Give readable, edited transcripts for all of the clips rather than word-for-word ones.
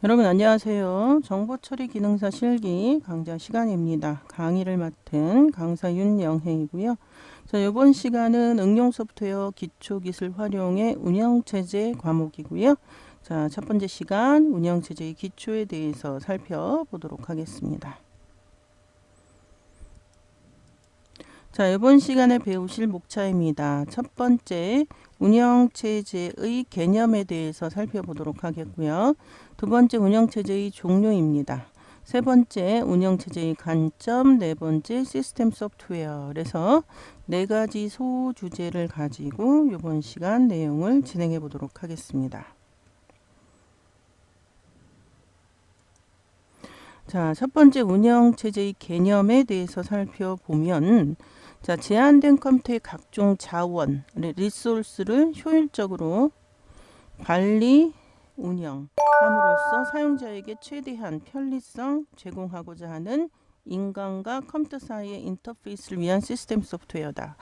여러분 안녕하세요. 정보처리 기능사 실기 강좌 시간입니다. 강의를 맡은 강사 윤영혜이고요. 자, 이번 시간은 응용 소프트웨어 기초기술 활용의 운영체제 과목이고요. 자, 첫 번째 시간 운영체제의 기초에 대해서 살펴보도록 하겠습니다. 자, 이번 시간에 배우실 목차입니다. 첫 번째, 운영체제의 개념에 대해서 살펴보도록 하겠고요. 두 번째, 운영체제의 종류입니다. 세 번째, 운영체제의 관점, 네 번째, 시스템 소프트웨어. 그래서 네 가지 소주제를 가지고 이번 시간 내용을 진행해 보도록 하겠습니다. 자, 첫 번째 운영체제의 개념에 대해서 살펴보면 자, 제한된 컴퓨터의 각종 자원, 리소스를 효율적으로 관리, 운영함으로써 사용자에게 최대한 편리성 제공하고자 하는 인간과 컴퓨터 사이의 인터페이스를 위한 시스템 소프트웨어다.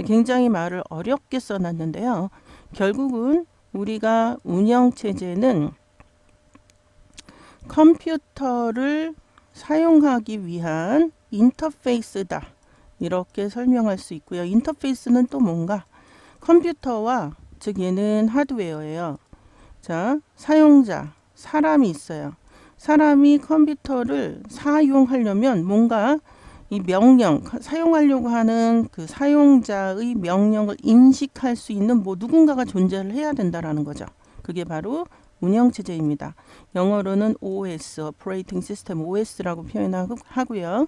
굉장히 말을 어렵게 써놨는데요. 결국은 우리가 운영체제는 컴퓨터를 사용하기 위한 인터페이스다. 이렇게 설명할 수 있고요. 인터페이스는 또 뭔가 컴퓨터와 즉 얘는 하드웨어예요. 자, 사용자, 사람이 있어요. 사람이 컴퓨터를 사용하려면 뭔가 이 명령, 사용하려고 하는 그 사용자의 명령을 인식할 수 있는 누군가가 존재를 해야 된다라는 거죠. 그게 바로 운영체제입니다. 영어로는 OS, Operating System, OS라고 표현하고요.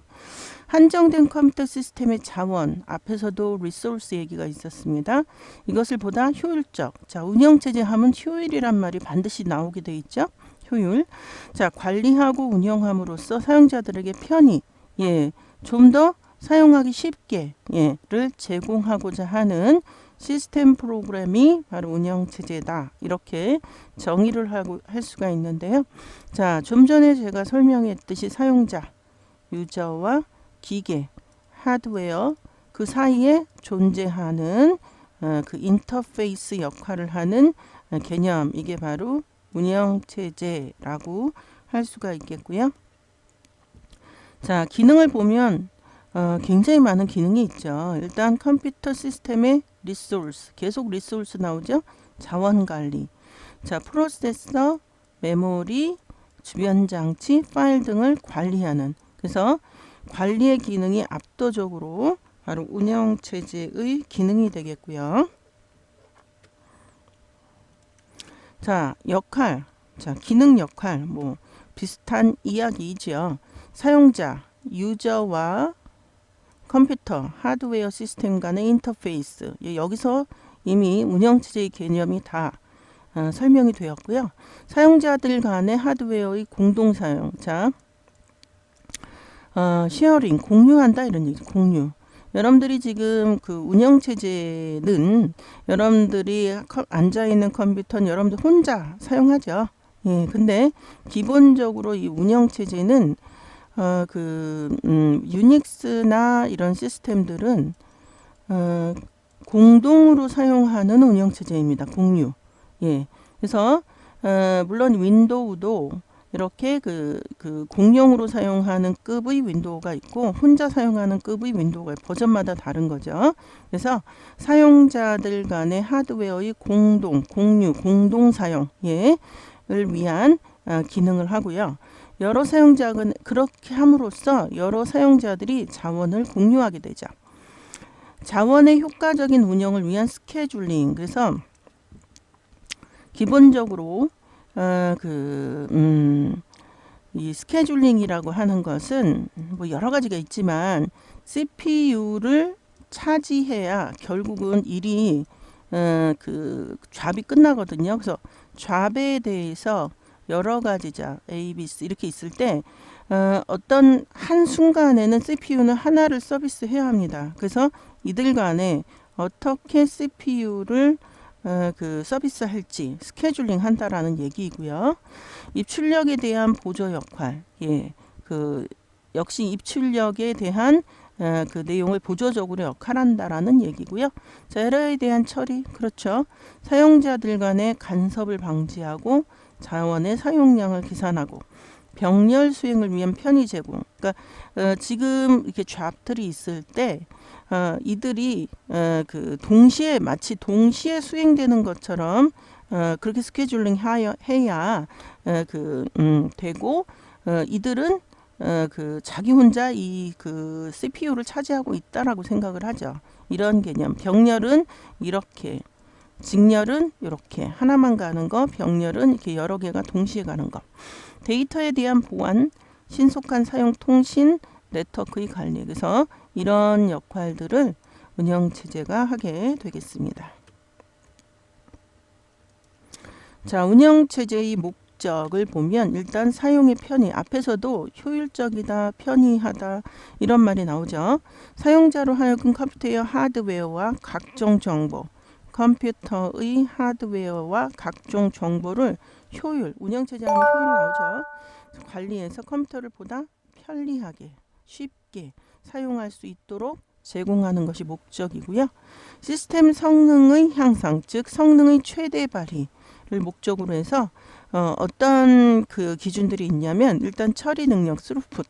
한정된 컴퓨터 시스템의 자원, 앞에서도 리소스 얘기가 있었습니다. 이것을 보다 효율적, 자, 운영체제 하면 효율이란 말이 반드시 나오게 돼 있죠. 효율. 자, 관리하고 운영함으로써 사용자들에게 편히, 좀 더 사용하기 쉽게, 를 제공하고자 하는 시스템 프로그램이 바로 운영체제다. 이렇게 정의를 할 수가 있는데요. 자, 좀 전에 제가 설명했듯이 사용자, 유저와 기계, 하드웨어 그 사이에 존재하는 그 인터페이스 역할을 하는 개념, 이게 바로 운영체제라고 할 수가 있겠고요. 자, 기능을 보면 굉장히 많은 기능이 있죠. 일단 컴퓨터 시스템의 리소스, 계속 리소스 나오죠. 자원관리, 자, 프로세서, 메모리, 주변 장치, 파일 등을 관리하는, 그래서 관리의 기능이 압도적으로 바로 운영체제의 기능이 되겠고요. 자, 역할, 자, 기능 역할, 비슷한 이야기이죠. 사용자, 유저와 컴퓨터, 하드웨어 시스템 간의 인터페이스. 여기서 이미 운영체제의 개념이 다 설명이 되었고요. 사용자들 간의 하드웨어의 공동사용. 자, 쉐어링, 공유한다 이런 얘기, 공유. 여러분들이 지금 그 운영체제는 여러분들이 앉아있는 컴퓨터는 여러분들 혼자 사용하죠. 근데 기본적으로 이 운영체제는 유닉스나 이런 시스템들은 공동으로 사용하는 운영체제입니다. 공유. 그래서 물론 윈도우도 이렇게 그 공용으로 사용하는 급의 윈도우가 있고 혼자 사용하는 급의 윈도우가 버전마다 다른 거죠. 그래서 사용자들 간의 하드웨어의 공유, 공동 사용을 위한 기능을 하고요. 여러 사용자는 그렇게 함으로써 여러 사용자들이 자원을 공유하게 되죠. 자원의 효과적인 운영을 위한 스케줄링. 그래서 기본적으로 이 스케줄링이라고 하는 것은 여러 가지가 있지만 CPU를 차지해야 결국은 일이 잡이 끝나거든요. 그래서 잡에 대해서 여러 가지자 A, B, C 이렇게 있을 때 어떤 한 순간에는 CPU는 하나를 서비스해야 합니다. 그래서 이들 간에 어떻게 CPU를 서비스할지 스케줄링 한다라는 얘기이고요. 입출력에 대한 보조 역할, 역시 입출력에 대한 그 내용을 보조적으로 역할한다라는 얘기고요. 자, 에러에 대한 처리, 그렇죠. 사용자들 간의 간섭을 방지하고 자원의 사용량을 계산하고 병렬 수행을 위한 편의 제공. 그러니까 지금 이렇게 잡들이 있을 때 이들이 동시에 마치 동시에 수행되는 것처럼 그렇게 스케줄링 해야 되고 이들은 자기 혼자 CPU를 차지하고 있다라고 생각을 하죠. 이런 개념. 병렬은 이렇게, 직렬은 이렇게 하나만 가는 거, 병렬은 이렇게 여러 개가 동시에 가는 거. 데이터에 대한 보안, 신속한 사용 통신, 네트워크의 관리. 그래서 이런 역할들을 운영체제가 하게 되겠습니다. 자, 운영체제의 목적을 보면 일단 사용의 편의, 앞에서도 효율적이다, 편의하다 이런 말이 나오죠. 사용자로 하여금 컴퓨터의 하드웨어와 각종 정보, 컴퓨터의 하드웨어와 각종 정보를 운영체제 하면 효율 나오죠. 관리해서 컴퓨터를 보다 편리하게, 쉽게 사용할 수 있도록 제공하는 것이 목적이고요. 시스템 성능의 향상, 즉 성능의 최대 발휘를 목적으로 해서 어떤 기준들이 있냐면 일단 처리 능력, 스루풋.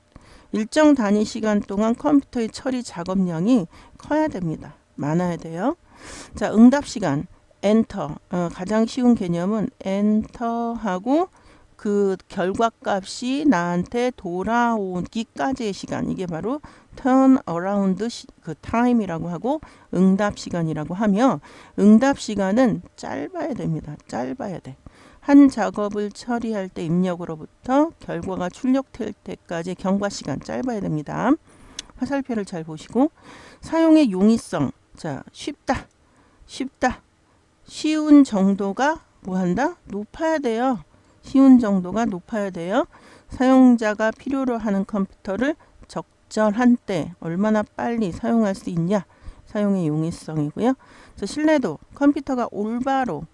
일정 단위 시간 동안 컴퓨터의 처리 작업량이 커야 됩니다. 많아야 돼요. 자, 응답 시간, 엔터. 가장 쉬운 개념은 엔터하고 결과값이 나한테 돌아오기까지의 시간. 이게 바로 turn around time이라고 하고 응답 시간이라고 하며 응답 시간은 짧아야 됩니다. 짧아야 돼. 한 작업을 처리할 때 입력으로부터 결과가 출력될 때까지 경과 시간 짧아야 됩니다. 화살표를 잘 보시고 사용의 용이성. 자, 쉽다. 쉬운 정도가 뭐한다? 높아야 돼요. 쉬운 정도가 높아야 돼요. 사용자가 필요로 하는 컴퓨터를 적절한 때 얼마나 빨리 사용할 수 있냐. 사용의 용이성이고요. 신뢰도. 컴퓨터가 올바로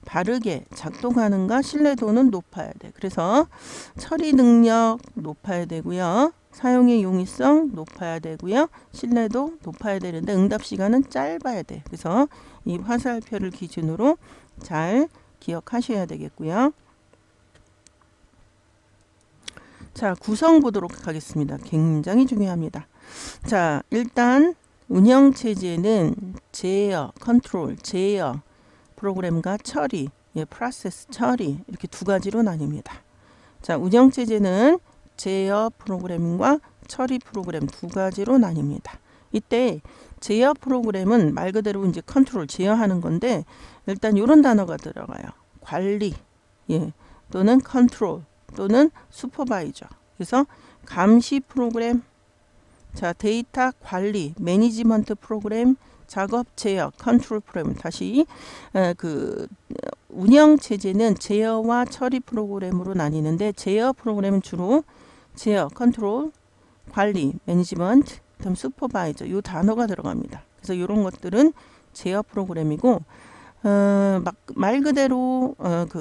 바르게 작동하는가 신뢰도는 높아야 돼. 그래서 처리 능력 높아야 되고요. 사용의 용이성 높아야 되고요. 신뢰도 높아야 되는데 응답 시간은 짧아야 돼. 그래서 이 화살표를 기준으로 잘 기억하셔야 되겠고요. 자, 구성 보도록 하겠습니다. 굉장히 중요합니다. 자, 일단 운영체제는 제어, 컨트롤, 제어, 프로그램과 처리, 프로세스 처리 이렇게 두 가지로 나뉩니다. 자, 운영체제는 제어 프로그램과 처리 프로그램 두 가지로 나뉩니다. 이때 제어 프로그램은 말 그대로 이제 컨트롤, 제어하는 건데 일단 이런 단어가 들어가요. 관리, 또는 컨트롤, 또는 슈퍼바이저. 그래서 감시 프로그램, 자, 데이터 관리, 매니지먼트 프로그램, 작업 제어, 컨트롤 프로그램. 다시 운영 체제는 제어와 처리 프로그램으로 나뉘는데 제어 프로그램은 주로 제어, 컨트롤, 관리, 매니지먼트, 그다음 슈퍼바이저 이 단어가 들어갑니다. 그래서 이런 것들은 제어 프로그램이고 말 그대로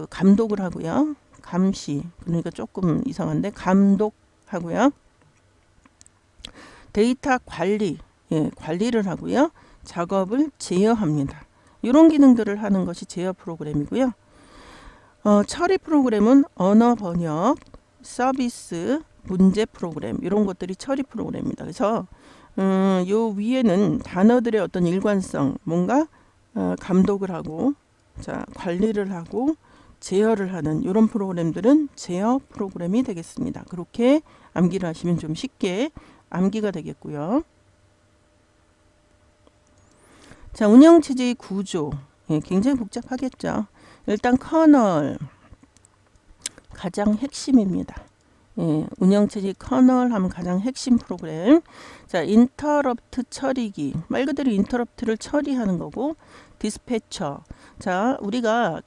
감독을 하고요. 감시, 그러니까 조금 이상한데 감독하고요. 데이터 관리, 관리를 하고요. 작업을 제어합니다. 이런 기능들을 하는 것이 제어 프로그램이고요. 처리 프로그램은 언어 번역, 서비스, 문제 프로그램 이런 것들이 처리 프로그램입니다. 그래서 요 위에는 단어들의 어떤 일관성, 뭔가 감독을 하고, 자, 관리를 하고, 제어를 하는 이런 프로그램들은 제어 프로그램이 되겠습니다. 그렇게 암기를 하시면 좀 쉽게 암기가 되겠고요. 자, 운영체제의 구조. 굉장히 복잡하겠죠. 일단 커널 가장 핵심입니다. 운영체제 커널 하면 가장 핵심 프로그램. 자, 인터럽트 처리기. 말 그대로 인터럽트를 처리하는 거고, 디스패처. 자, 우리가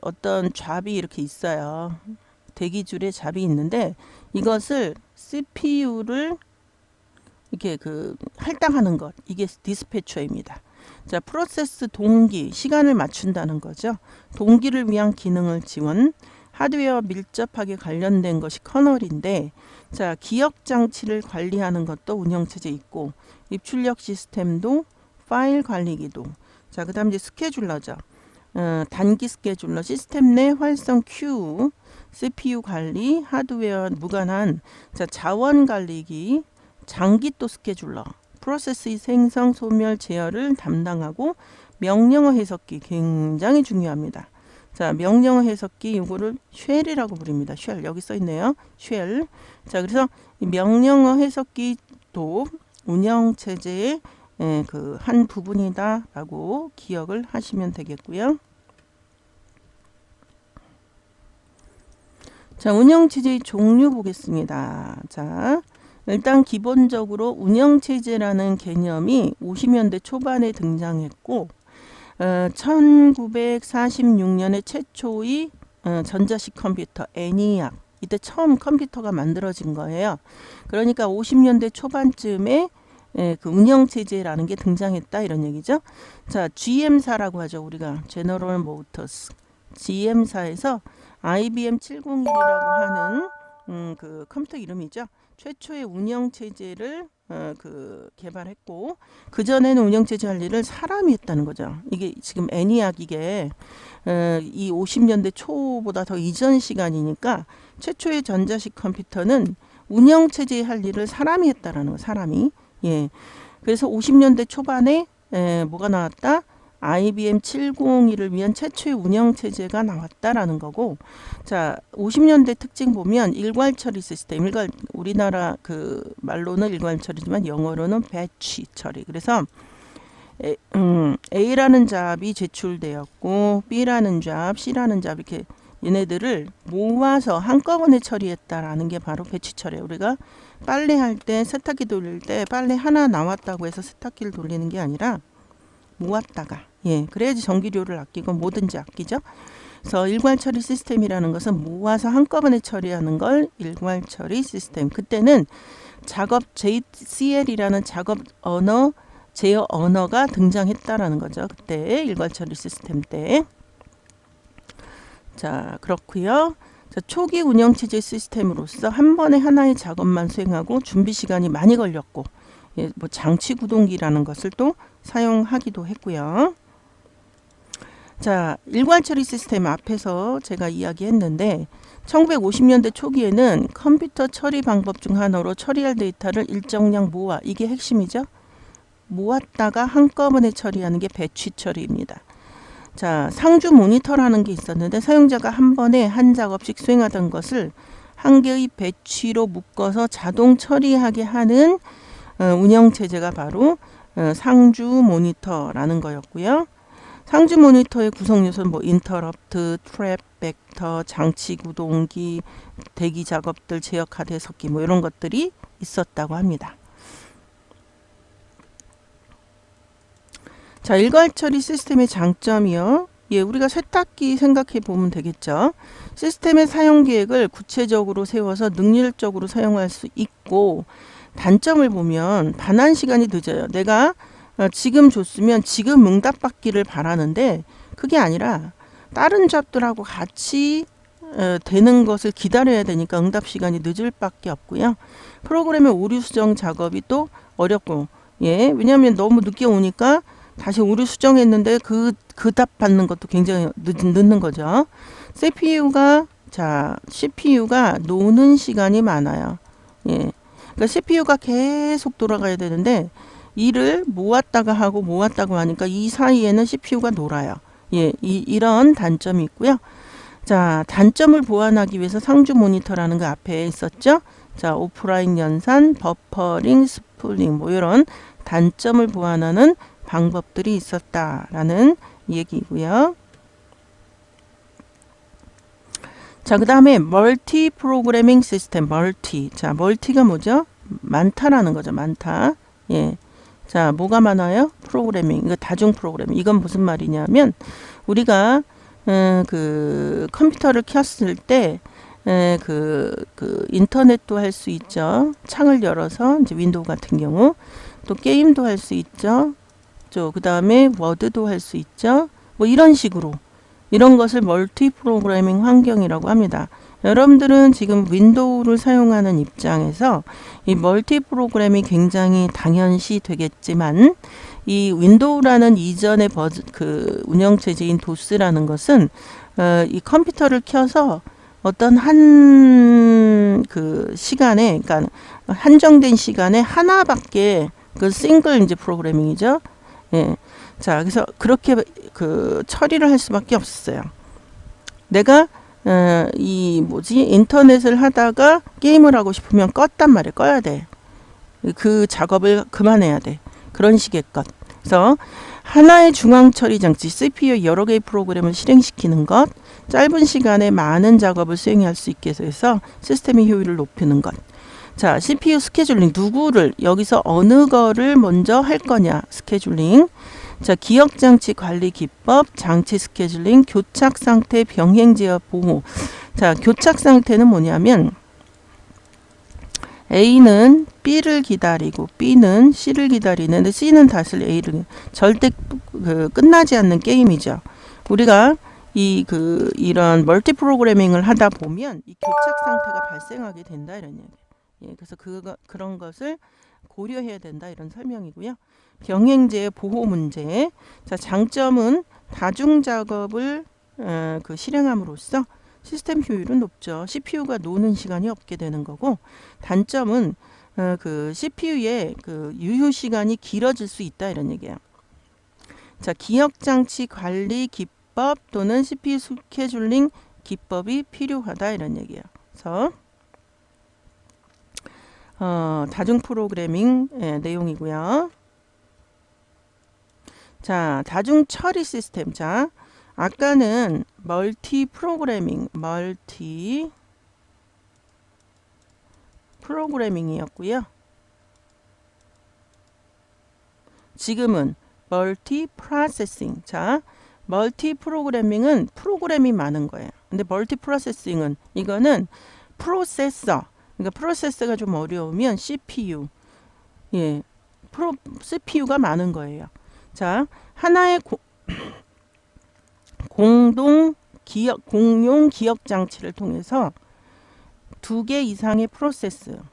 어떤 잡이 이렇게 있어요. 대기줄에 잡이 있는데 이것을 CPU를 이렇게 할당하는 것. 이게 디스패처입니다. 자, 프로세스 동기, 시간을 맞춘다는 거죠. 동기를 위한 기능을 지원. 하드웨어와 밀접하게 관련된 것이 커널인데, 자, 기억 장치를 관리하는 것도 운영체제 있고, 입출력 시스템도, 파일 관리기도. 자, 그다음 이제 스케줄러죠. 단기 스케줄러, 시스템 내 활성 큐, CPU 관리, 하드웨어 무관한 자원 관리기, 장기 또 스케줄러, 프로세스의 생성, 소멸, 제어를 담당하고 명령어 해석기 굉장히 중요합니다. 자, 명령어 해석기 요거를 쉘이라고 부릅니다. 쉘 여기 써 있네요. 쉘. 자, 그래서 이 명령어 해석기도 운영 체제의 그 한 부분이다라고 기억을 하시면 되겠고요. 자, 운영 체제의 종류 보겠습니다. 자, 일단 기본적으로 운영 체제라는 개념이 50년대 초반에 등장했고 1946년에 최초의 전자식 컴퓨터 ENIAC 이때 처음 컴퓨터가 만들어진 거예요. 그러니까 50년대 초반쯤에 그 운영체제라는 게 등장했다 이런 얘기죠. 자, GM사라고 하죠. 우리가 제너럴 모터스 GM사에서 IBM 701이라고 하는 그 컴퓨터 이름이죠. 최초의 운영체제를 개발했고 그 전에는 운영체제 할 일을 사람이 했다는 거죠. 이게 지금 ENIAC 이게 이 50년대 초보다 더 이전 시간이니까 최초의 전자식 컴퓨터는 운영체제 할 일을 사람이 했다라는 거. 사람이. 예. 그래서 50년대 초반에 뭐가 나왔다? IBM 701을 위한 최초의 운영체제가 나왔다라는 거고, 자, 50년대 특징 보면 일괄처리 시스템, 우리나라 그 말로는 일괄처리지만 영어로는 배치 처리. 그래서 A라는 잡이 제출되었고 B라는 잡, C라는 잡 이렇게 얘네들을 모아서 한꺼번에 처리했다라는 게 바로 배치 처리예요. 우리가 빨래할 때 세탁기 돌릴 때 빨래 하나 나왔다고 해서 세탁기를 돌리는 게 아니라 모았다가 그래야지 전기료를 아끼고 뭐든지 아끼죠. 그래서 일괄처리 시스템이라는 것은 모아서 한꺼번에 처리하는 걸 일괄처리 시스템. 그때는 작업 JCL이라는 작업 언어 제어 언어가 등장했다라는 거죠. 그때 일괄처리 시스템 때. 자, 그렇고요. 자, 초기 운영체제 시스템으로서 한 번에 하나의 작업만 수행하고 준비 시간이 많이 걸렸고 뭐 장치 구동기라는 것을 또 사용하기도 했고요. 자, 일괄처리 시스템 앞에서 제가 이야기했는데 1950년대 초기에는 컴퓨터 처리 방법 중 하나로 처리할 데이터를 일정량 모아, 이게 핵심이죠. 모았다가 한꺼번에 처리하는 게 배치 처리입니다. 자, 상주 모니터라는 게 있었는데 사용자가 한 번에 한 작업씩 수행하던 것을 한 개의 배치로 묶어서 자동 처리하게 하는 운영체제가 바로 상주 모니터라는 거였고요. 상주 모니터의 구성 요소는 뭐 인터럽트, 트랩, 벡터, 장치 구동기, 대기 작업들, 제어 카드 해석기 뭐 이런 것들이 있었다고 합니다. 자, 일괄처리 시스템의 장점이요. 우리가 세탁기 생각해 보면 되겠죠. 시스템의 사용 계획을 구체적으로 세워서 능률적으로 사용할 수 있고, 단점을 보면 반환 시간이 늦어요. 내가 지금 줬으면 지금 응답 받기를 바라는데 그게 아니라 다른 잡들하고 같이 되는 것을 기다려야 되니까 응답 시간이 늦을 밖에 없고요. 프로그램의 오류 수정 작업이 또 어렵고, 왜냐하면 너무 늦게 오니까 다시 오류 수정했는데 그 답 받는 것도 굉장히 늦는 거죠. CPU가 노는 시간이 많아요. 그러니까 CPU가 계속 돌아가야 되는데 일을 모았다가 하고 모았다고 하니까 이 사이에는 CPU가 놀아요. 이런 단점이 있고요. 자, 단점을 보완하기 위해서 상주 모니터라는 거 앞에 있었죠. 자, 오프라인 연산, 버퍼링, 스플링 뭐 이런 단점을 보완하는 방법들이 있었다라는 얘기고요. 자, 그 다음에 멀티 프로그래밍 시스템, 자, 멀티가 뭐죠? 많다라는 거죠. 많다. 자, 뭐가 많아요? 프로그래밍. 이거 다중 프로그래밍. 이건 무슨 말이냐면 우리가 그 컴퓨터를 켰을 때 그 인터넷도 할 수 있죠. 창을 열어서 이제 윈도우 같은 경우 또 게임도 할 수 있죠. 그 다음에 워드도 할 수 있죠. 뭐 이런 식으로 이런 것을 멀티 프로그래밍 환경이라고 합니다. 여러분들은 지금 윈도우를 사용하는 입장에서 이 멀티 프로그램이 굉장히 당연시 되겠지만 이 윈도우라는 이전의 그 운영체제인 도스라는 것은 이 컴퓨터를 켜서 어떤 한 그 시간에, 그러니까 한정된 시간에 하나밖에 그 싱글 이제 프로그래밍이죠. 예. 자, 그래서 그렇게 그 처리를 할 수밖에 없었어요. 내가 이 인터넷을 하다가 게임을 하고 싶으면 껐단 말이에요. 꺼야 돼. 그 작업을 그만해야 돼. 그런 식의 것. 그래서 하나의 중앙 처리 장치 CPU 여러 개의 프로그램을 실행시키는 것, 짧은 시간에 많은 작업을 수행할 수 있게 해서 시스템의 효율을 높이는 것. 자, CPU 스케줄링, 누구를 여기서 어느 거를 먼저 할 거냐 스케줄링. 자, 기억 장치 관리 기법, 장치 스케줄링, 교착 상태 병행 제어 보호. 자, 교착 상태는 뭐냐면 A는 B를 기다리고 B는 C를 기다리는데 C는 다시 A를 절대 끝나지 않는 게임이죠. 우리가 이런 멀티 프로그래밍을 하다 보면 이 교착 상태가 발생하게 된다 이런 얘기. 예, 그래서 그런 것을 고려해야 된다 이런 설명이고요. 병행제의 보호 문제. 자, 장점은 다중 작업을 실행함으로써 시스템 효율은 높죠. CPU가 노는 시간이 없게 되는 거고, 단점은 그 CPU의 그 유효 시간이 길어질 수 있다 이런 얘기예요. 자, 기억 장치 관리 기법 또는 CPU 스케줄링 기법이 필요하다 이런 얘기예요. 그래서 다중 프로그래밍 내용이고요. 자, 다중 처리 시스템. 자, 아까는 멀티 프로그래밍이었고요. 지금은 멀티 프로세싱. 자, 멀티 프로그래밍은 프로그램이 많은 거예요. 근데 멀티 프로세싱은 이거는 프로세서. 그러니까 프로세서가 좀 어려우면 CPU. 예. CPU가 많은 거예요. 자, 하나의 공용 기억 장치를 통해서 2개 이상의 그러니까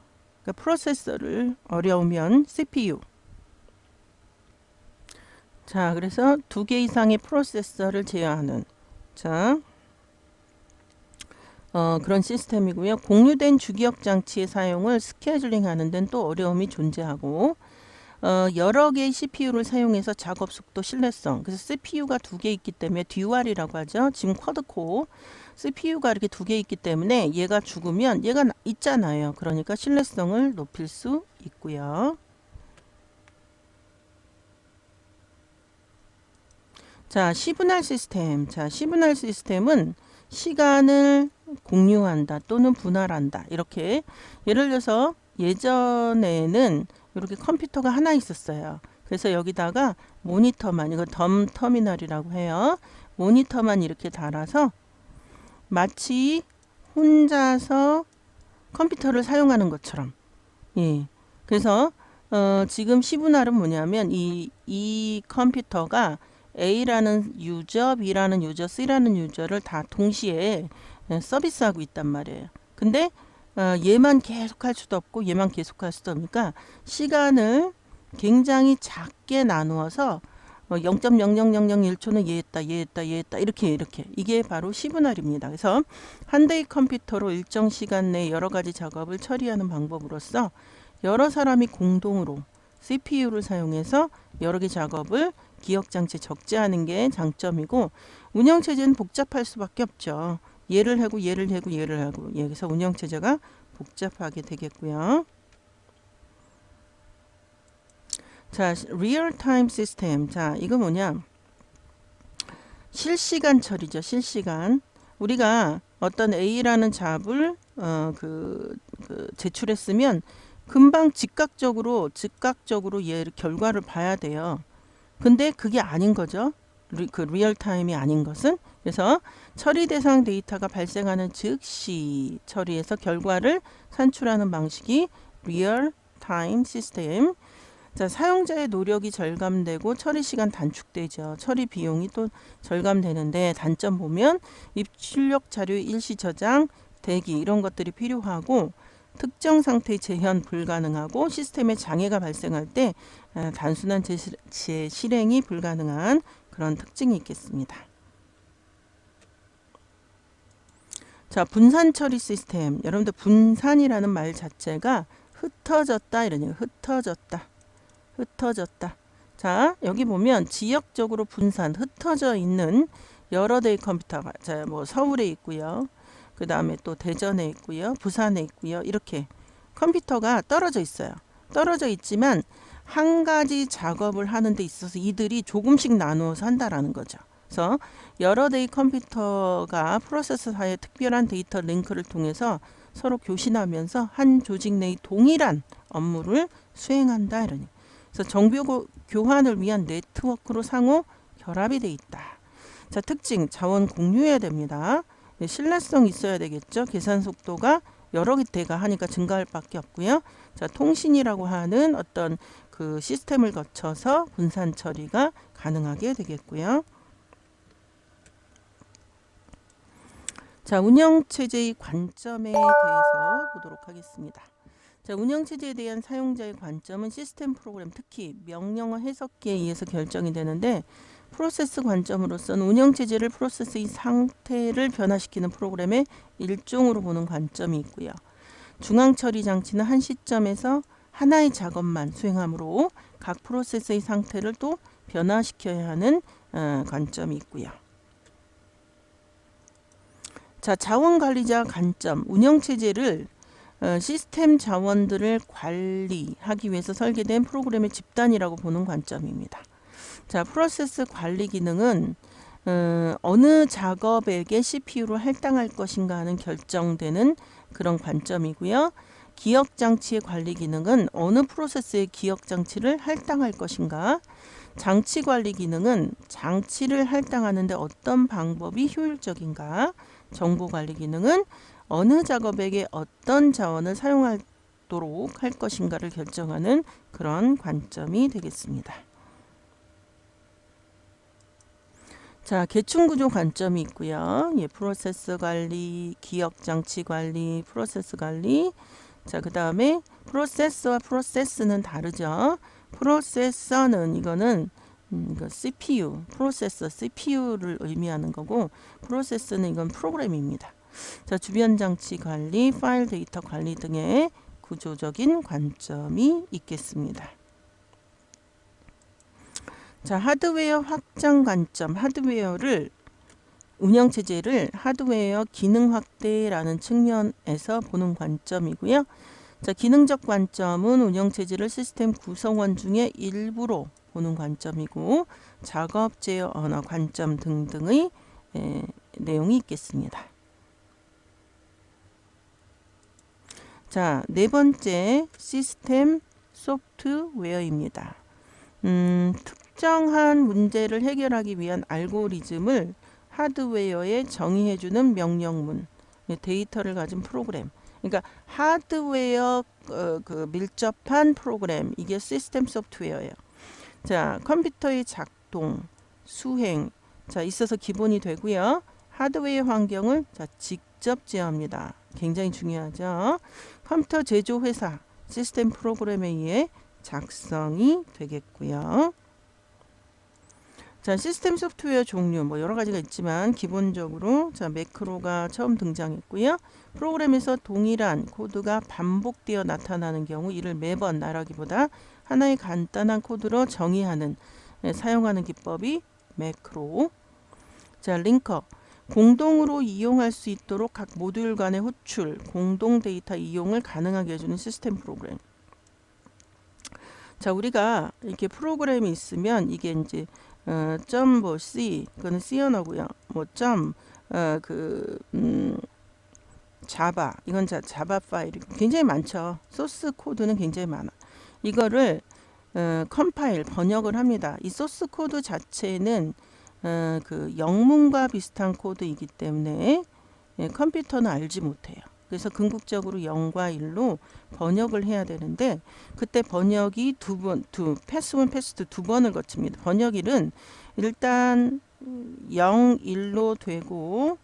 프로세서를 어려우면 CPU. 자, 그래서 2개 이상의 프로세서를 제어하는 그런 시스템이고요. 공유된 주기억 장치의 사용을 스케줄링 하는 데는 또 어려움이 존재하고, 여러 개의 CPU를 사용해서 작업 속도, 신뢰성. 그래서 CPU가 2개 있기 때문에 듀얼이라고 하죠. 지금 쿼드코어 CPU가 이렇게 2개 있기 때문에 얘가 죽으면 얘가 있잖아요. 그러니까 신뢰성을 높일 수 있고요. 자, 시분할 시스템. 자, 시분할 시스템은 시간을 공유한다 또는 분할한다. 이렇게 예를 들어서 예전에는 이렇게 컴퓨터가 하나 있었어요. 그래서 여기다가 모니터만, 이거 덤 터미널이라고 해요. 모니터만 이렇게 달아서 마치 혼자서 컴퓨터를 사용하는 것처럼. 예. 그래서 지금 시분할은 뭐냐면 이 컴퓨터가 A라는 유저, B라는 유저, C라는 유저를 다 동시에 서비스하고 있단 말이에요. 근데 얘만 계속 할 수도 없고 얘만 계속 할 수도 없으니까 시간을 굉장히 작게 나누어서 0.00001초는 얘 했다 이렇게 이게 바로 시분할입니다. 그래서 한 대의 컴퓨터로 일정 시간 내에 여러 가지 작업을 처리하는 방법으로서 여러 사람이 공동으로 CPU를 사용해서 여러 개 작업을 기억장치에 적재하는 게 장점이고, 운영체제는 복잡할 수밖에 없죠. 얘를 하고 예, 그래서 운영체제가 복잡하게 되겠고요. 자, 리얼타임 시스템. 자, 이거 뭐냐? 실시간 처리죠. 실시간. 우리가 어떤 A라는 잡을 제출했으면 금방 즉각적으로 얘 결과를 봐야 돼요. 근데 그게 아닌 거죠. 그 리얼타임이 아닌 것은. 그래서 처리 대상 데이터가 발생하는 즉시 처리해서 결과를 산출하는 방식이 리얼타임 시스템. 자, 사용자의 노력이 절감되고 처리 시간 단축되죠. 처리 비용이 또 절감되는데, 단점 보면 입출력 자료의 일시 저장, 대기 이런 것들이 필요하고, 특정 상태의 재현 불가능하고 시스템에 장애가 발생할 때 단순한 재실행이 불가능한 그런 특징이 있겠습니다. 자, 분산 처리 시스템. 여러분들 분산이라는 말 자체가 흩어졌다 이런 얘기. 흩어졌다. 자, 여기 보면 지역적으로 분산, 흩어져 있는 여러 대의 컴퓨터가 자, 뭐 서울에 있고요. 그 다음에 또 대전에 있고요. 부산에 있고요. 이렇게 컴퓨터가 떨어져 있어요. 떨어져 있지만 한 가지 작업을 하는 데 있어서 이들이 조금씩 나누어서 한다라는 거죠. 그래서 여러 대의 컴퓨터가 프로세서 사이의 특별한 데이터 링크를 통해서 서로 교신하면서 한 조직 내의 동일한 업무를 수행한다 이러니. 그래서 정보 교환을 위한 네트워크로 상호 결합이 돼 있다. 자, 특징 자원 공유해야 됩니다. 네, 신뢰성 있어야 되겠죠. 계산 속도가 여러 대가 하니까 증가할 밖에 없고요. 자, 통신이라고 하는 어떤 그 시스템을 거쳐서 분산 처리가 가능하게 되겠고요. 자, 운영체제의 관점에 대해서 보도록 하겠습니다. 자, 운영체제에 대한 사용자의 관점은 시스템 프로그램, 특히 명령어 해석기에 의해서 결정이 되는데 프로세스 관점으로서는 운영체제를 프로세스의 상태를 변화시키는 프로그램의 일종으로 보는 관점이 있고요. 중앙처리 장치는 한 시점에서 하나의 작업만 수행하므로 각 프로세스의 상태를 또 변화시켜야 하는 관점이 있고요. 자, 자원관리자 관점, 운영체제를 시스템 자원들을 관리하기 위해서 설계된 프로그램의 집단이라고 보는 관점입니다. 자, 프로세스 관리 기능은 어느 작업에게 CPU로 할당할 것인가 하는 결정되는 그런 관점이고요. 기억장치의 관리 기능은 어느 프로세스의 기억장치를 할당할 것인가. 장치 관리 기능은 장치를 할당하는데 어떤 방법이 효율적인가. 정보 관리 기능은 어느 작업에게 어떤 자원을 사용하도록 할 것인가를 결정하는 그런 관점이 되겠습니다. 자, 계층구조 관점이 있고요. 예, 프로세스 관리, 기억장치 관리, 프로세스 관리. 자, 그 다음에 프로세서와 프로세스는 다르죠. 프로세서는 이거는 이거 CPU, 프로세서, CPU를 의미하는 거고 프로세스는 이건 프로그램입니다. 자, 주변 장치 관리, 파일 데이터 관리 등의 구조적인 관점이 있겠습니다. 자, 하드웨어 확장 관점, 하드웨어를 운영체제를 하드웨어 기능 확대라는 측면에서 보는 관점이고요. 자, 기능적 관점은 운영체제를 시스템 구성원 중에 일부로 보는 관점이고 작업 제어 언어 관점 등등의 내용이 있겠습니다. 자, 네 번째 시스템 소프트웨어입니다. 특정한 문제를 해결하기 위한 알고리즘을 하드웨어에 정의해주는 명령문, 데이터를 가진 프로그램. 그러니까 하드웨어 그 밀접한 프로그램, 이게 시스템 소프트웨어예요. 자, 컴퓨터의 작동, 수행, 자, 있어서 기본이 되고요. 하드웨어 환경을 자, 직접 제어합니다. 굉장히 중요하죠. 컴퓨터 제조 회사 시스템 프로그램에 의해 작성이 되겠고요. 자, 시스템 소프트웨어 종류 뭐 여러 가지가 있지만 기본적으로 자, 매크로가 처음 등장했고요. 프로그램에서 동일한 코드가 반복되어 나타나는 경우 이를 매번 나라기보다 하나의 간단한 코드로 정의하는 사용하는 기법이 매크로. 자, 링커 공동으로 이용할 수 있도록 각 모듈 간의 호출, 공동 데이터 이용을 가능하게 해주는 시스템 프로그램. 자, 우리가 이렇게 프로그램이 있으면 이게 이제 뭐 C, 그거는 C 언어고요. 뭐 자바, 이건 자바 파일이 굉장히 많죠. 소스 코드는 굉장히 많아. 이거를 컴파일, 번역을 합니다. 이 소스 코드 자체는 그 영문과 비슷한 코드이기 때문에 컴퓨터는 알지 못해요. 그래서 궁극적으로 0과 1로 번역을 해야 되는데 그때 번역이 패스 1, 패스 2 두 번을 거칩니다. 번역일은 일단 0, 1로 되고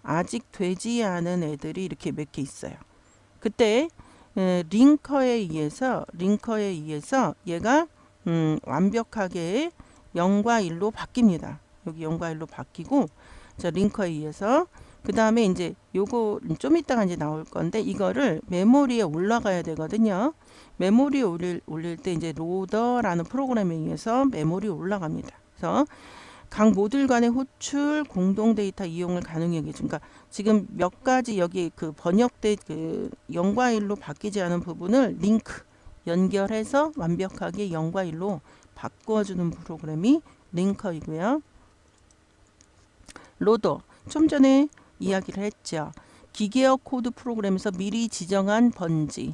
아직 되지 않은 애들이 이렇게 몇 개 있어요. 그때 링커에 의해서 얘가 완벽하게 0과 1로 바뀝니다. 여기 0과 1로 바뀌고, 자, 링커에 의해서 그 다음에 이제 요거 좀 이따가 이제 나올 건데, 이거를 메모리에 올라가야 되거든요. 메모리에 올릴 때 이제 로더라는 프로그램에 의해서 메모리에 올라갑니다. 그래서 각 모듈 간의 호출, 공동 데이터 이용을 가능하게 해준. 그러니까 지금 몇 가지 여기 그 번역된 그 0과 1로 바뀌지 않은 부분을 링크 연결해서 완벽하게 0과 1로 바꿔주는 프로그램이 링커이고요. 로더, 좀 전에 이야기를 했죠. 기계어 코드 프로그램에서 미리 지정한 번지,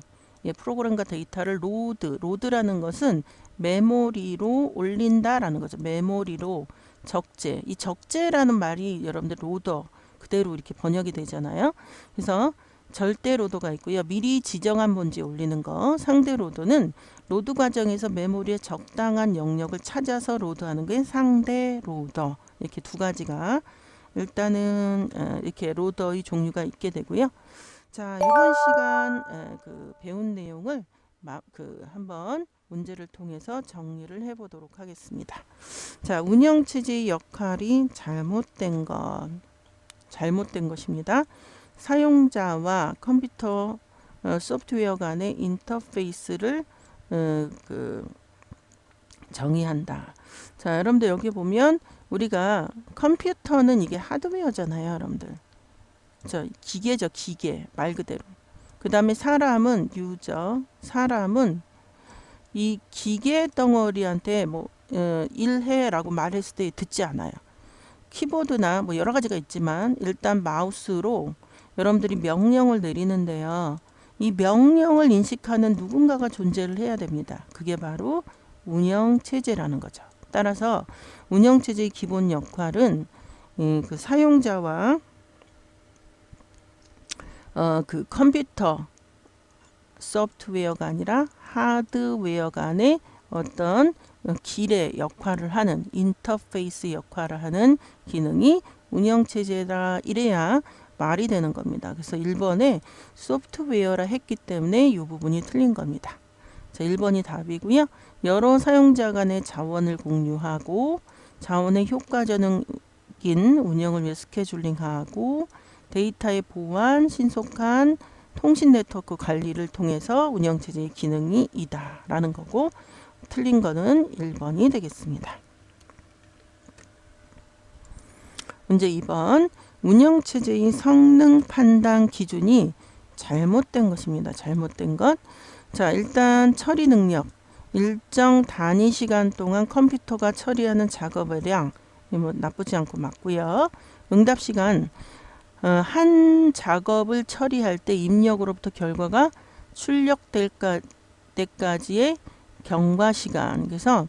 프로그램과 데이터를 로드라는 것은 메모리로 올린다라는 거죠. 메모리로 적재. 이 적재라는 말이 여러분들 로더 그대로 이렇게 번역이 되잖아요. 그래서 절대 로더가 있고요. 미리 지정한 번지에 올리는 거. 상대 로더는 로드 과정에서 메모리에 적당한 영역을 찾아서 로드하는 게 상대 로더. 이렇게 두 가지가 일단은 이렇게 로더의 종류가 있게 되고요. 자, 이번 시간 그 배운 내용을 한번 문제를 통해서 정리를 해보도록 하겠습니다. 자, 운영체제의 역할이 잘못된 것입니다. 사용자와 컴퓨터 소프트웨어 간의 인터페이스를 정의한다. 자, 여러분들 여기 보면 우리가 컴퓨터는 이게 하드웨어잖아요, 여러분들. 기계죠, 기계 말 그대로. 그 다음에 사람은 유저, 사람은 이 기계 덩어리한테 뭐 일해라고 말했을 때 듣지 않아요. 키보드나 뭐 여러 가지가 있지만 일단 마우스로 여러분들이 명령을 내리는데요. 이 명령을 인식하는 누군가가 존재를 해야 됩니다. 그게 바로 운영체제라는 거죠. 따라서 운영체제의 기본 역할은 그 사용자와 그 컴퓨터 소프트웨어가 아니라 하드웨어 간의 어떤 길의 역할을 하는 인터페이스 역할을 하는 기능이 운영체제라 이래야 말이 되는 겁니다. 그래서 1번에 소프트웨어라 했기 때문에 이 부분이 틀린 겁니다. 자, 1번이 답이고요. 여러 사용자 간의 자원을 공유하고 자원의 효과적인 운영을 위해 스케줄링하고 데이터의 보안, 신속한 통신 네트워크 관리를 통해서 운영체제의 기능이 이다 라는 거고, 틀린 거는 1번이 되겠습니다. 문제 2번, 운영체제의 성능 판단 기준이 잘못된 것입니다. 잘못된 것. 자, 일단 처리 능력. 일정 단위 시간 동안 컴퓨터가 처리하는 작업의 량. 뭐 나쁘지 않고 맞고요. 응답 시간. 한 작업을 처리할 때 입력으로부터 결과가 출력될 때까지의 경과 시간. 그래서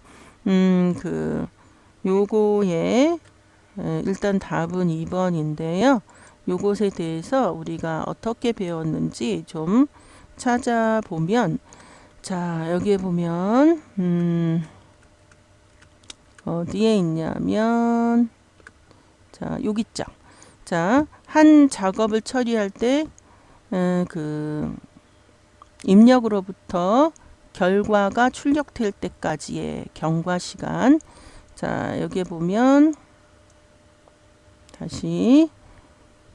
요거에 일단 답은 2번인데요. 요것에 대해서 우리가 어떻게 배웠는지 좀 찾아보면, 자, 여기에 보면 어디에 있냐면, 자, 여기 있죠. 자, 한 작업을 처리할 때 그 입력으로부터 결과가 출력될 때까지의 경과 시간. 자, 여기에 보면 다시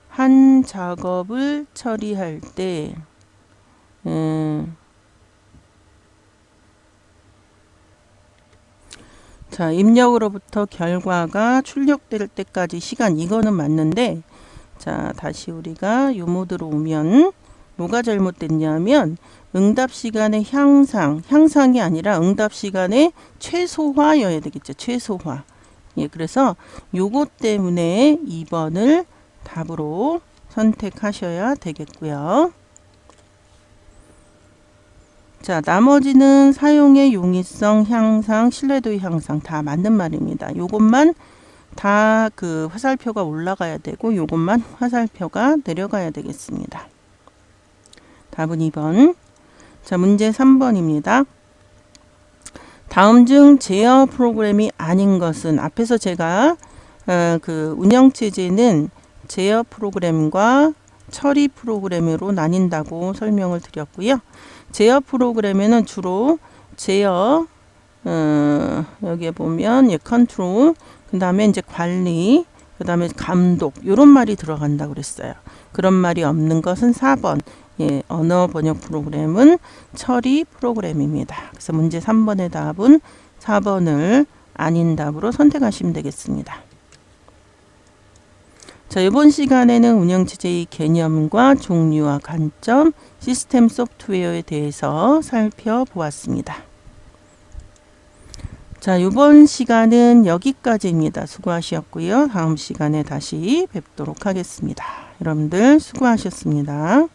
한 작업을 처리할 때 자, 입력으로부터 결과가 출력될 때까지 시간, 이거는 맞는데, 자, 다시 우리가 요 모드로 오면 뭐가 잘못됐냐면 응답 시간의 향상이 아니라 응답 시간의 최소화여야 되겠죠. 최소화. 예, 그래서 요것 때문에 2번을 답으로 선택하셔야 되겠고요. 자, 나머지는 사용의 용이성 향상, 신뢰도의 향상 다 맞는 말입니다. 요것만 다 그 화살표가 올라가야 되고 요것만 화살표가 내려가야 되겠습니다. 답은 2번. 자, 문제 3번입니다. 다음 중 제어 프로그램이 아닌 것은, 앞에서 제가 그 운영체제는 제어 프로그램과 처리 프로그램으로 나뉜다고 설명을 드렸고요. 제어 프로그램에는 주로 제어, 여기에 보면 컨트롤, 그 다음에 이제 관리, 그 다음에 감독, 이런 말이 들어간다고 그랬어요. 그런 말이 없는 것은 4번. 언어 번역 프로그램은 처리 프로그램입니다. 그래서 문제 3번의 답은 4번을 아닌 답으로 선택하시면 되겠습니다. 자, 이번 시간에는 운영체제의 개념과 종류와 관점, 시스템 소프트웨어에 대해서 살펴보았습니다. 자, 이번 시간은 여기까지입니다. 수고하셨고요. 다음 시간에 다시 뵙도록 하겠습니다. 여러분들 수고하셨습니다.